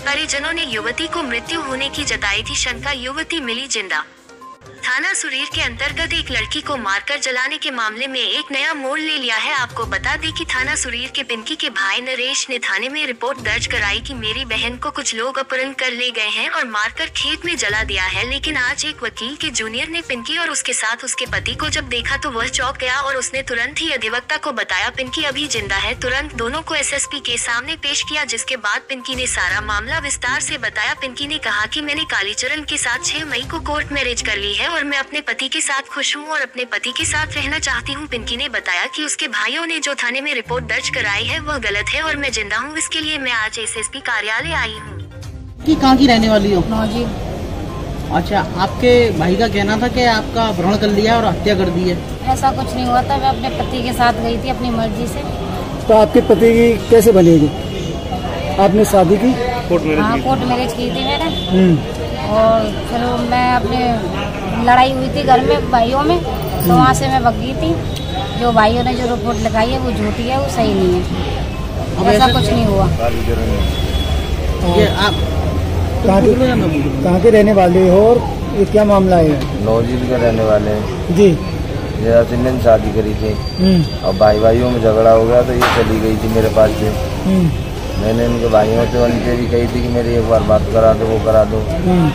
परिजनों ने युवती को मृत्यु होने की जताई थी शंका, युवती मिली जिंदा। थाना सुरीर के अंतर्गत एक लड़की को मारकर जलाने के मामले में एक नया मोड़ ले लिया है। आपको बता दें कि थाना सुरीर के पिंकी के भाई नरेश ने थाने में रिपोर्ट दर्ज कराई कि मेरी बहन को कुछ लोग अपहरण कर ले गए हैं और मारकर खेत में जला दिया है। लेकिन आज एक वकील के जूनियर ने पिंकी और उसके साथ उसके पति को जब देखा तो वह चौंक गया और उसने तुरंत ही अधिवक्ता को बताया पिंकी अभी जिंदा है। तुरंत दोनों को एसएसपी के सामने पेश किया, जिसके बाद पिंकी ने सारा मामला विस्तार से बताया। पिंकी ने कहा कि मैंने कालीचरण के साथ 6 मई को कोर्ट मैरिज कर ली है और मैं अपने पति के साथ खुश हूँ और अपने पति के साथ रहना चाहती हूँ। पिंकी ने बताया कि उसके भाइयों ने जो थाने में रिपोर्ट दर्ज कराई है वह गलत है और मैं जिंदा हूँ, इसके लिए मैं आज एसएसपी कार्यालय आई हूँ। कि कहाँ की रहने वाली हो? जी। अच्छा, आपके भाई का कहना था कि आपका अपहरण कर लिया और हत्या कर दी है। ऐसा कुछ नहीं हुआ था, मैं अपने पति के साथ गई थी अपनी मर्जी से। तो आपके पति की कैसे बनेगी? आपने शादी की? कोर्ट मैरिज की थी मैंने। और फिर मैं अपने लड़ाई हुई थी घर में भाइयों में, तो वहाँ से मैं भाग गई थी। जो भाइयों ने जो रिपोर्ट लिखाई है वो झूठी है, वो सही नहीं है। ऐसा कुछ नहीं हुआ। ये आप कहाँ के रहने वाले हो और ये क्या मामला है? नौजील के रहने वाले हैं जी। ये सिंधन शादी करी थी और भाइयों में झगड़ा हो गया तो ये चली गई थी मेरे पास से। मैंने उनके भाइयों से उनसे भी कही थी कि मेरी एक बार बात करा दो, वो करा दो,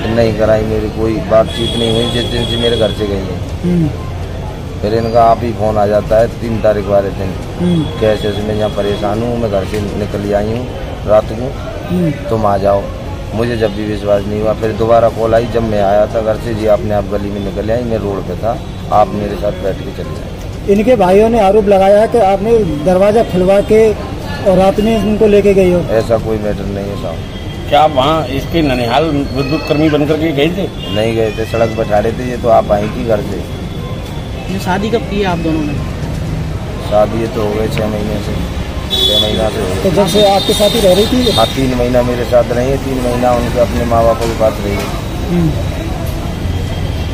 नहीं कराई। मेरी कोई बातचीत नहीं हुई जिस दिन से मेरे घर से गई है। फिर इनका आप ही फोन आ जाता है 3 तारीख वाले दिन, कैसे मैं यहाँ परेशान हूँ, मैं घर से निकल आई हूँ रात को, तुम आ जाओ। मुझे जब भी विश्वास नहीं हुआ। फिर दोबारा कॉल आई जब मैं आया था घर से, जी आपने आप गली में निकल आई, मैं रोड पे था, आप मेरे साथ बैठ के चले जाए। इनके भाइयों ने आरोप लगाया है कि आपने दरवाजा खुलवा के और रात में इनको लेके गई हो। ऐसा कोई मैटर नहीं है साहब। क्या आप वहाँ इसके ननिहाल विद्युत कर्मी बनकर के गए थे? नहीं गए थे, सड़क बैठा रहे थे। ये तो आप आई थी घर से। ये शादी कब की है आप दोनों ने? शादी तो हो गए 6 महीने से, 6 महीना से हो गए। तो जब से आपके साथ ही रह रही थी? हाँ, 3 महीना मेरे साथ रही है, 3 महीना उनके अपने माँ बापों के पास रही है।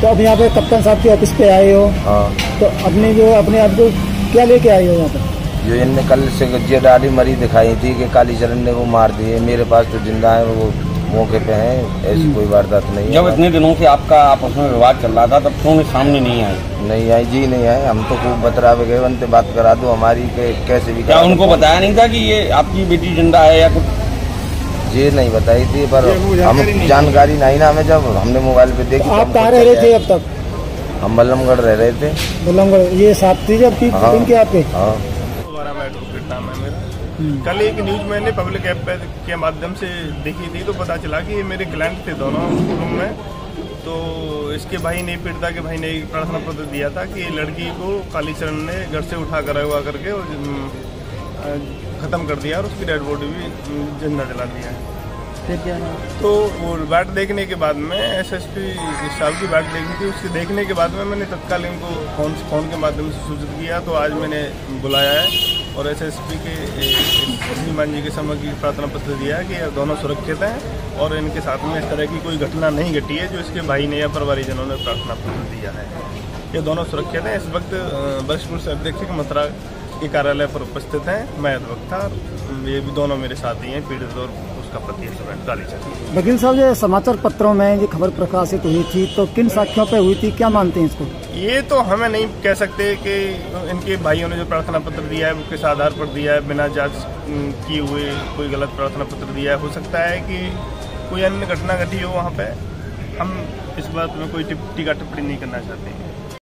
तो अब यहाँ पे कप्तान साहब के ऑफिस पे आए हो? हाँ। तो अपने आप को क्या लेके आए हो यहाँ पे? जो इनने कल से गज्जे डाली मरी दिखाई थी कि कालीचरण ने वो मार दिए, मेरे पास तो जिंदा है, वो मौके पे हैं। ऐसी कोई वारदात नहीं। जब इतने दिनों से आपका आपस में विवाद चल रहा था तब क्यों सामने नहीं आए? नहीं आई जी, नहीं आए। हम तो खूब बतरा गए, उनसे बात करा दो हमारी कैसे भी। क्या उनको बताया नहीं था कि ये आपकी बेटी जिंदा है या कुछ? जी नहीं बताई थी, पर हम जानकारी नहीं ना हमें। जब हमने मोबाइल पे देखी। आप कहाँ रह रहे थे अब तक? हम बल्लमगढ़ रह रहे थे। बल्लमगढ़ ये साथ थी जब की आपके? हाँ। नाम है मेरा। कल एक न्यूज मैंने पब्लिक ऐप के माध्यम से देखी थी तो पता चला कि ये मेरे क्लाइंट थे दोनों रूम में। तो इसके भाई ने, पीड़िता के भाई ने एक प्रार्थना पत्र दिया था कि लड़की को कालीचरण ने घर से उठा कर हुआ करके और ख़त्म कर दिया और उसकी डेड बॉडी भी जिंदा जला दिया है। तो वो बाट देखने के बाद में एसएसपी साहब की बाट देखी थी, उसके देखने के बाद में मैंने तत्काल इनको फोन के माध्यम से सूचित किया। तो आज मैंने बुलाया है और एसएसपी के श्रीमान जी के समक्ष की प्रार्थना पत्र दिया है कि दोनों सुरक्षित हैं और इनके साथ में इस तरह की कोई घटना नहीं घटी है जो इसके भाई ने या परिवारीजनों ने प्रार्थना पत्र दिया है। ये दोनों सुरक्षित हैं। इस वक्त वरिष्ठ पुलिस अधीक्षक मथुरा के कार्यालय पर उपस्थित हैं। मैं अधिवक्ता, ये भी दोनों मेरे साथी हैं, पीड़ित और उसका पति कालीचरण। वकील साहब, ये समाचार पत्रों में ये खबर प्रकाशित हुई थी तो किन साक्ष्यों पे हुई थी, क्या मानते हैं इसको? ये तो हमें नहीं कह सकते कि इनके भाइयों ने जो प्रार्थना पत्र दिया है वो किस आधार पर दिया है, बिना जांच किए हुए कोई गलत प्रार्थना पत्र दिया है। हो सकता है कि कोई अन्य घटना घटी हो वहाँ पे। हम इस बात में कोई टीका टिप्पणी नहीं करना चाहते हैं।